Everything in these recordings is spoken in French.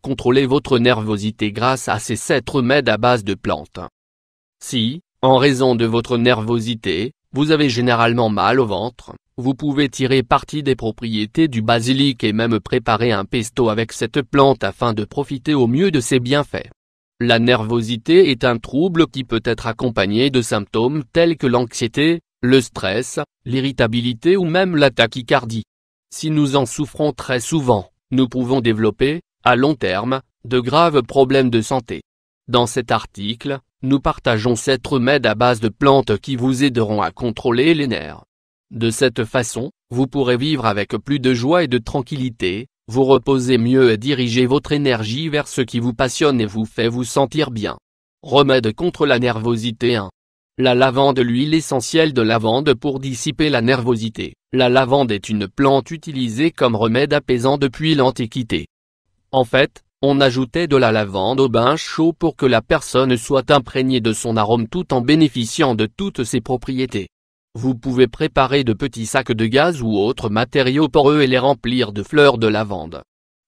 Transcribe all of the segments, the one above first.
contrôler votre nervosité grâce à ces 7 remèdes à base de plantes. Si, en raison de votre nervosité, vous avez généralement mal au ventre, vous pouvez tirer parti des propriétés du basilic et même préparer un pesto avec cette plante afin de profiter au mieux de ses bienfaits. La nervosité est un trouble qui peut être accompagné de symptômes tels que l'anxiété, le stress, l'irritabilité ou même la tachycardie. Si nous en souffrons très souvent, nous pouvons développer, à long terme, de graves problèmes de santé. Dans cet article, nous partageons 7 remèdes à base de plantes qui vous aideront à contrôler les nerfs. De cette façon, vous pourrez vivre avec plus de joie et de tranquillité, vous reposer mieux et diriger votre énergie vers ce qui vous passionne et vous fait vous sentir bien. Remède contre la nervosité 1. La lavande. L'huile essentielle de lavande pour dissiper la nervosité. La lavande est une plante utilisée comme remède apaisant depuis l'Antiquité. En fait, on ajoutait de la lavande au bain chaud pour que la personne soit imprégnée de son arôme tout en bénéficiant de toutes ses propriétés. Vous pouvez préparer de petits sacs de gaz ou autres matériaux poreux et les remplir de fleurs de lavande.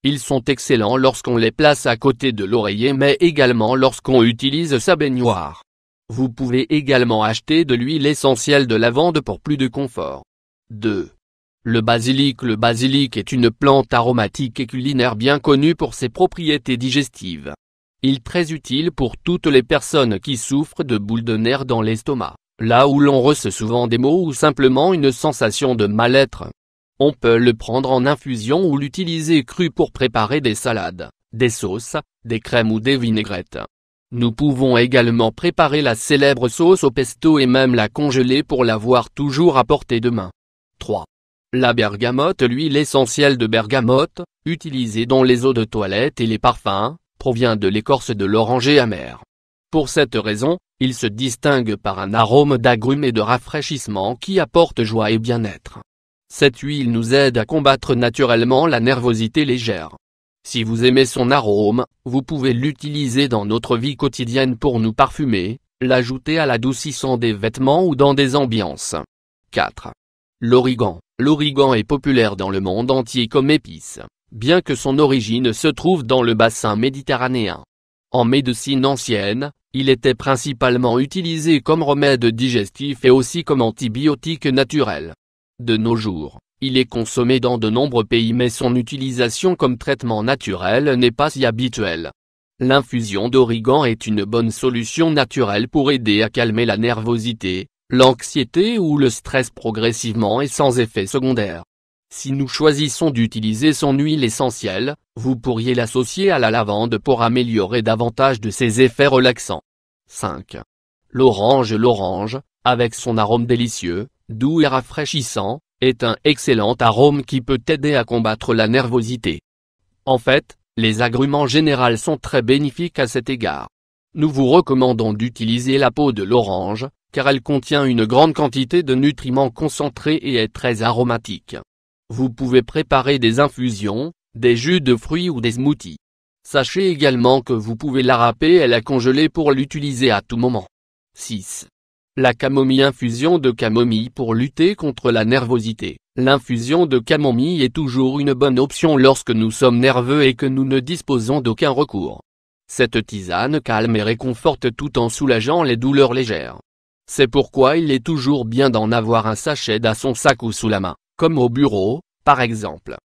Ils sont excellents lorsqu'on les place à côté de l'oreiller mais également lorsqu'on utilise sa baignoire. Vous pouvez également acheter de l'huile essentielle de lavande pour plus de confort. 2. Le basilic. Le basilic est une plante aromatique et culinaire bien connue pour ses propriétés digestives. Il est très utile pour toutes les personnes qui souffrent de boules de nerfs dans l'estomac, là où l'on ressent souvent des maux ou simplement une sensation de mal-être. On peut le prendre en infusion ou l'utiliser cru pour préparer des salades, des sauces, des crèmes ou des vinaigrettes. Nous pouvons également préparer la célèbre sauce au pesto et même la congeler pour l'avoir toujours à portée de main. 3. La bergamote. L'huile essentielle de bergamote, utilisée dans les eaux de toilette et les parfums, provient de l'écorce de l'oranger amer. Pour cette raison, il se distingue par un arôme d'agrumes et de rafraîchissement qui apporte joie et bien-être. Cette huile nous aide à combattre naturellement la nervosité légère. Si vous aimez son arôme, vous pouvez l'utiliser dans notre vie quotidienne pour nous parfumer, l'ajouter à l'adoucissant des vêtements ou dans des ambiances. 4. L'origan. L'origan est populaire dans le monde entier comme épice, bien que son origine se trouve dans le bassin méditerranéen. En médecine ancienne, il était principalement utilisé comme remède digestif et aussi comme antibiotique naturel. De nos jours, il est consommé dans de nombreux pays mais son utilisation comme traitement naturel n'est pas si habituelle. L'infusion d'origan est une bonne solution naturelle pour aider à calmer la nervosité, l'anxiété ou le stress progressivement et sans effet secondaire. Si nous choisissons d'utiliser son huile essentielle, vous pourriez l'associer à la lavande pour améliorer davantage de ses effets relaxants. 5. L'orange. L'orange, avec son arôme délicieux, doux et rafraîchissant, est un excellent arôme qui peut aider à combattre la nervosité. En fait, les agrumes en général sont très bénéfiques à cet égard. Nous vous recommandons d'utiliser la peau de l'orange, car elle contient une grande quantité de nutriments concentrés et est très aromatique. Vous pouvez préparer des infusions, des jus de fruits ou des smoothies. Sachez également que vous pouvez la râper et la congeler pour l'utiliser à tout moment. 6. La camomille. Infusion de camomille pour lutter contre la nervosité. L'infusion de camomille est toujours une bonne option lorsque nous sommes nerveux et que nous ne disposons d'aucun recours. Cette tisane calme et réconforte tout en soulageant les douleurs légères. C'est pourquoi il est toujours bien d'en avoir un sachet dans son sac ou sous la main, comme au bureau, par exemple.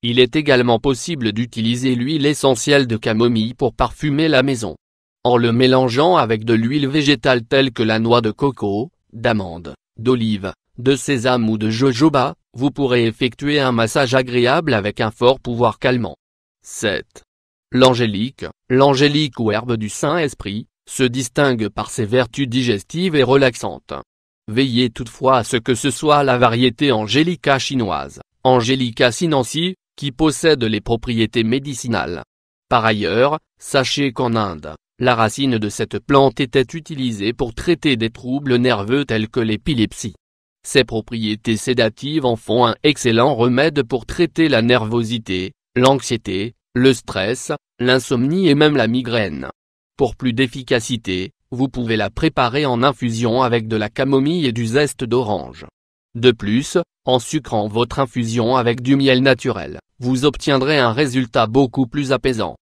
Il est également possible d'utiliser l'huile essentielle de camomille pour parfumer la maison. En le mélangeant avec de l'huile végétale telle que la noix de coco, d'amande, d'olive, de sésame ou de jojoba, vous pourrez effectuer un massage agréable avec un fort pouvoir calmant. 7. L'angélique. L'angélique ou herbe du Saint-Esprit, se distingue par ses vertus digestives et relaxantes. Veillez toutefois à ce que ce soit la variété Angelica chinoise, Angelica sinensis, qui possède les propriétés médicinales. Par ailleurs, sachez qu'en Inde, la racine de cette plante était utilisée pour traiter des troubles nerveux tels que l'épilepsie. Ses propriétés sédatives en font un excellent remède pour traiter la nervosité, l'anxiété, le stress, l'insomnie et même la migraine. Pour plus d'efficacité, vous pouvez la préparer en infusion avec de la camomille et du zeste d'orange. De plus, en sucrant votre infusion avec du miel naturel, vous obtiendrez un résultat beaucoup plus apaisant.